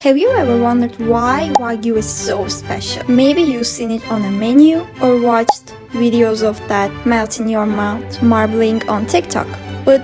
Have you ever wondered why Wagyu is so special? Maybe you've seen it on a menu or watched videos of that melt in your mouth marbling on TikTok. But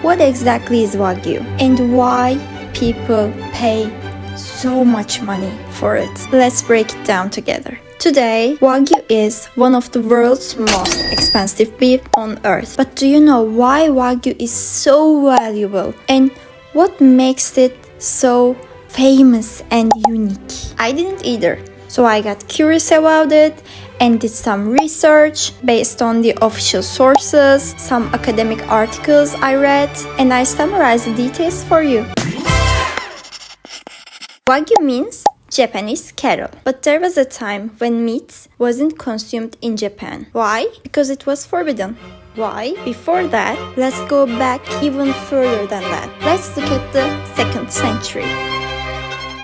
what exactly is Wagyu and why people pay so much money for it? Let's break it down together. Today, Wagyu is one of the world's most expensive beef on earth. But do you know why Wagyu is so valuable and what makes it so famous and unique? I didn't either. So I got curious about it and did some research based on the official sources, some academic articles I read, and I summarized the details for you. Wagyu means Japanese cattle, but there was a time when meat wasn't consumed in Japan. Why? Because it was forbidden. Why? Before that, let's go back even further than that. Let's look at the 2nd century.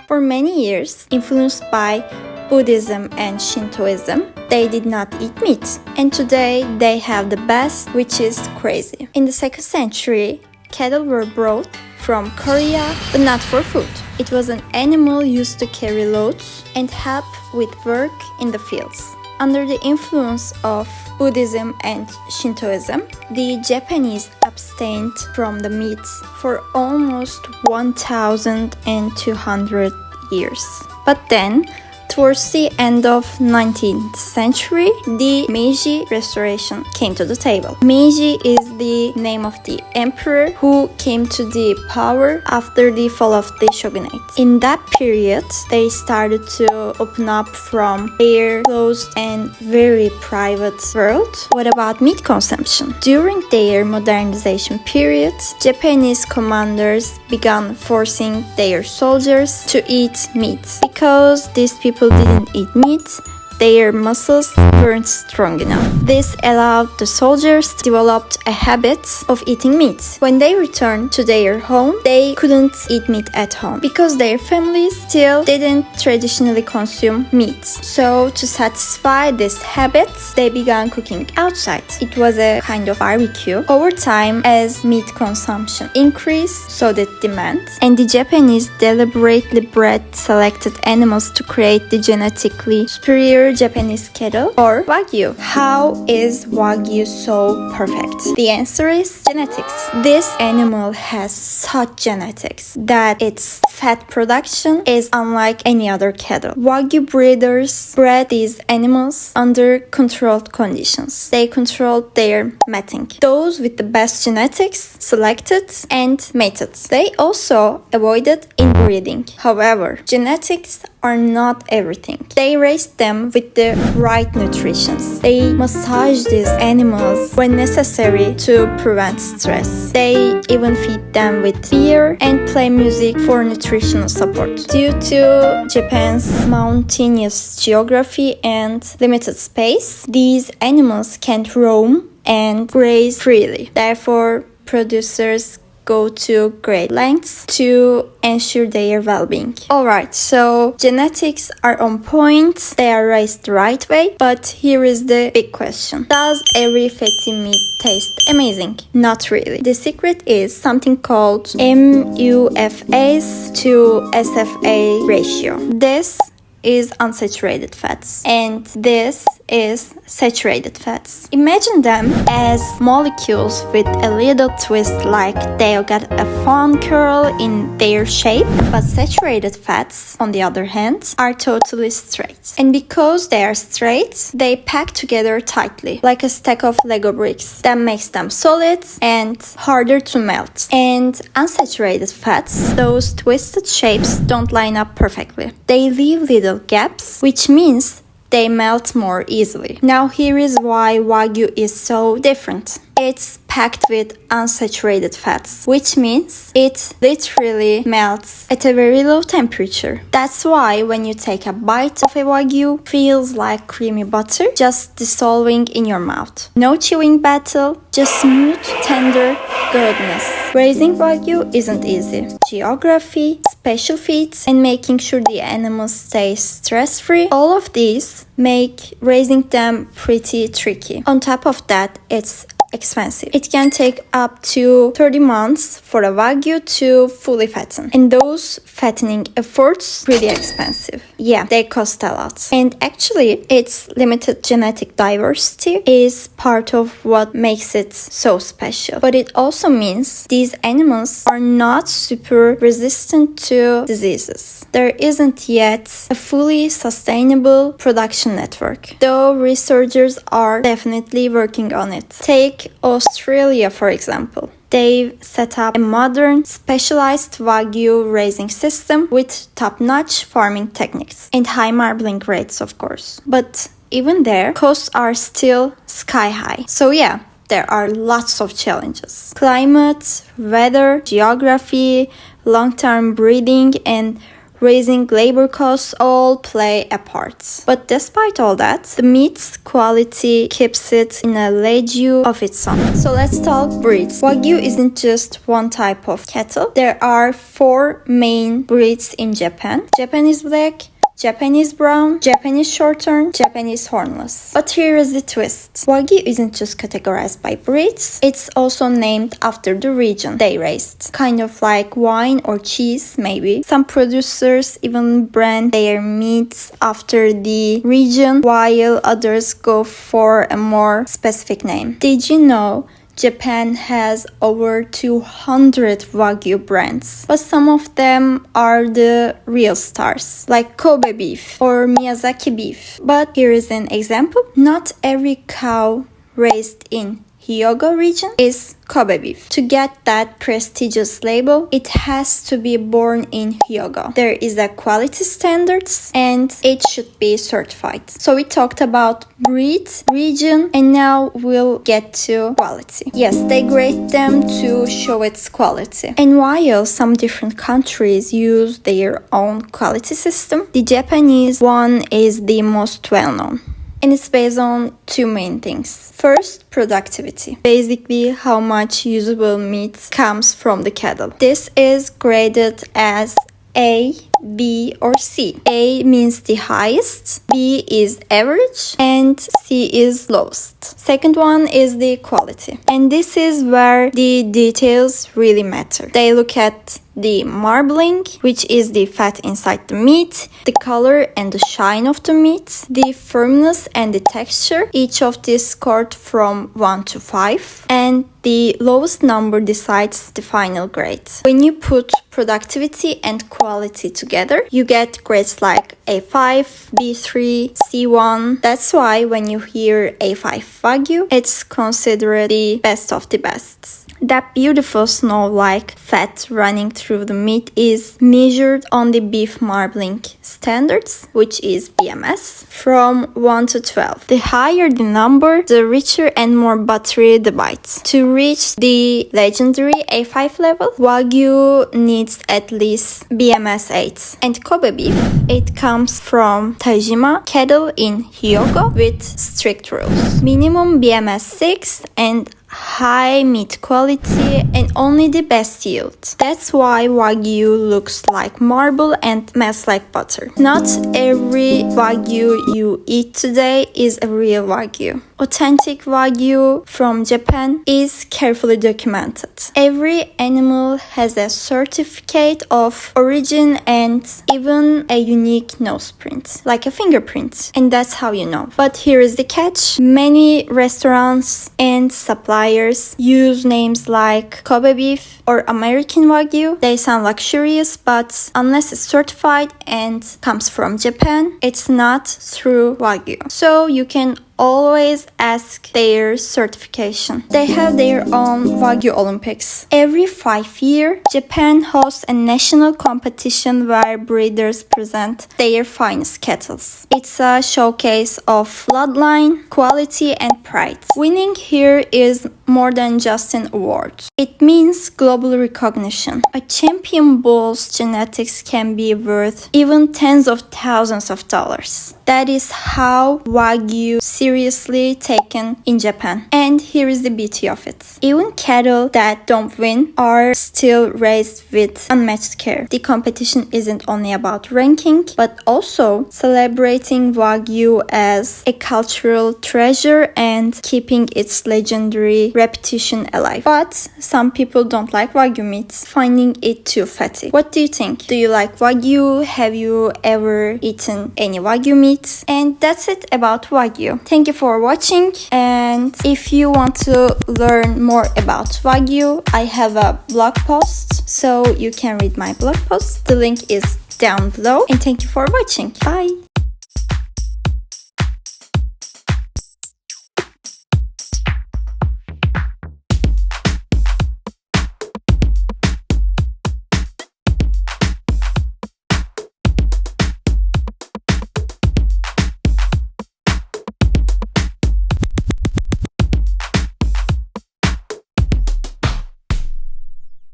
For many years, influenced by Buddhism and Shintoism, they did not eat meat. And today, they have the best, which is crazy. In the 2nd century, cattle were brought from Korea, but not for food. It was an animal used to carry loads and help with work in the fields. Under the influence of Buddhism and Shintoism, the Japanese abstained from the meat for almost 1,200 years. But then, towards the end of 19th century, the Meiji Restoration came to the table. Meiji is the name of the emperor who came to the power after the fall of the shogunate. In that period, they started to open up from their closed and very private world. What about meat consumption? During their modernization period, Japanese commanders began forcing their soldiers to eat meat. Because these people didn't eat meat, their muscles weren't strong enough. This allowed the soldiers to develop a habit of eating meat. When they returned to their home, they couldn't eat meat at home because their families still didn't traditionally consume meat. So to satisfy this habit, they began cooking outside. It was a kind of barbecue. Over time, as meat consumption increased, so did demand, and the Japanese deliberately bred selected animals to create the genetically superior Japanese cattle or Wagyu. How is Wagyu so perfect? The answer is genetics. This animal has such genetics that its fat production is unlike any other cattle. Wagyu breeders bred these animals under controlled conditions. They controlled their mating. Those with the best genetics selected and mated. They also avoided inbreeding. However, genetics are not everything. They raised them with the right nutrition. They massage these animals when necessary to prevent stress. They even feed them with beer and play music for nutritional support. Due to Japan's mountainous geography and limited space, these animals can't roam and graze freely. Therefore, producers go to great lengths to ensure their well-being. Alright, so genetics are on point, they are raised the right way, but here is the big question. Does every fatty meat taste amazing? Not really. The secret is something called MUFA's to SFA ratio. This is unsaturated fats and this is saturated fats. Imagine them as molecules with a little twist, like they got a fun curl in their shape, but saturated fats, on the other hand, are totally straight. And because they are straight, they pack together tightly, like a stack of Lego bricks. That makes them solid and harder to melt. And unsaturated fats, those twisted shapes don't line up perfectly. They leave little gaps, which means they melt more easily. Now here is why Wagyu is so different. It's packed with unsaturated fats, which means it literally melts at a very low temperature. That's why when you take a bite of a Wagyu, it feels like creamy butter just dissolving in your mouth. No chewing battle, just smooth, tender goodness. Raising Wagyu isn't easy. Geography, special feeds, and making sure the animals stay stress-free, all of these make raising them pretty tricky. On top of that, it's expensive. It can take up to 30 months for a Wagyu to fully fatten. And those fattening efforts pretty expensive. Yeah, they cost a lot. And actually, its limited genetic diversity is part of what makes it so special. But it also means these animals are not super resistant to diseases. There isn't yet a fully sustainable production network, though researchers are definitely working on it. Take Australia, for example. They've set up a modern, specialized Wagyu raising system with top-notch farming techniques and high marbling rates, of course. But even there, costs are still sky high. So yeah, there are lots of challenges. Climate, weather, geography, long-term breeding, and raising labor costs all play a part. But despite all that, the meat's quality keeps it in a league of its own. So let's talk breeds. Wagyu isn't just one type of cattle. There are 4 main breeds in Japan: Japanese black, Japanese brown, Japanese shorthorn, Japanese hornless. But here is the twist. Wagyu isn't just categorized by breeds, it's also named after the region they raised. Kind of like wine or cheese, maybe. Some producers even brand their meats after the region, while others go for a more specific name. Did you know Japan has over 200 Wagyu brands, but some of them are the real stars, like Kobe beef or Miyazaki beef. But here is an example. Not every cow raised in Hyogo region is Kobe beef. To get that prestigious label, it has to be born in Hyogo. There is a quality standards and it should be certified. So we talked about breed, region, and now we'll get to quality. Yes, they grade them to show its quality. And while some different countries use their own quality system, the Japanese one is the most well-known. And it's based on 2 main things. First, productivity. Basically, how much usable meat comes from the cattle. This is graded as A, B, or C. A means the highest, B is average, and C is lowest. Second one is the quality. And this is where the details really matter. They look at the marbling, which is the fat inside the meat, the color and the shine of the meat, the firmness and the texture. Each of these scored from 1 to 5, and the lowest number decides the final grade. When you put productivity and quality together, you get grades like A5, B3, C1. That's why when you hear A5 Wagyu, it's considered the best of the best. That beautiful snow-like fat running through the meat is measured on the beef marbling standards, which is BMS, from 1 to 12. The higher the number, the richer and more buttery the bite. To reach the legendary A5 level, Wagyu needs at least BMS 8. And Kobe beef, it comes from Tajima cattle in Hyogo with strict rules. Minimum BMS 6 and high meat quality and only the best yield. That's why Wagyu looks like marble and melts like butter. Not every Wagyu you eat today is a real Wagyu. Authentic Wagyu from Japan is carefully documented. Every animal has a certificate of origin and even a unique nose print, like a fingerprint. And that's how you know. But here is the catch. Many restaurants and suppliers use names like Kobe beef or American Wagyu. They sound luxurious, but unless it's certified and comes from Japan, it's not true Wagyu. So you can always ask their certification. They have their own Wagyu Olympics. Every 5 years, Japan hosts a national competition where breeders present their finest cattle. It's a showcase of bloodline, quality, and pride. Winning here is more than just an award. It means global recognition. A champion bull's genetics can be worth even tens of thousands of dollars. That is how Wagyu seriously seriously taken in Japan. And here is the beauty of it. Even cattle that don't win are still raised with unmatched care. The competition isn't only about ranking, but also celebrating Wagyu as a cultural treasure and keeping its legendary reputation alive. But some people don't like Wagyu meat, finding it too fatty. What do you think? Do you like Wagyu? Have you ever eaten any Wagyu meat? And that's it about Wagyu. Thank you for watching, and if you want to learn more about Wagyu, I have a blog post, so you can read my blog post. The link is down below, and thank you for watching. Bye!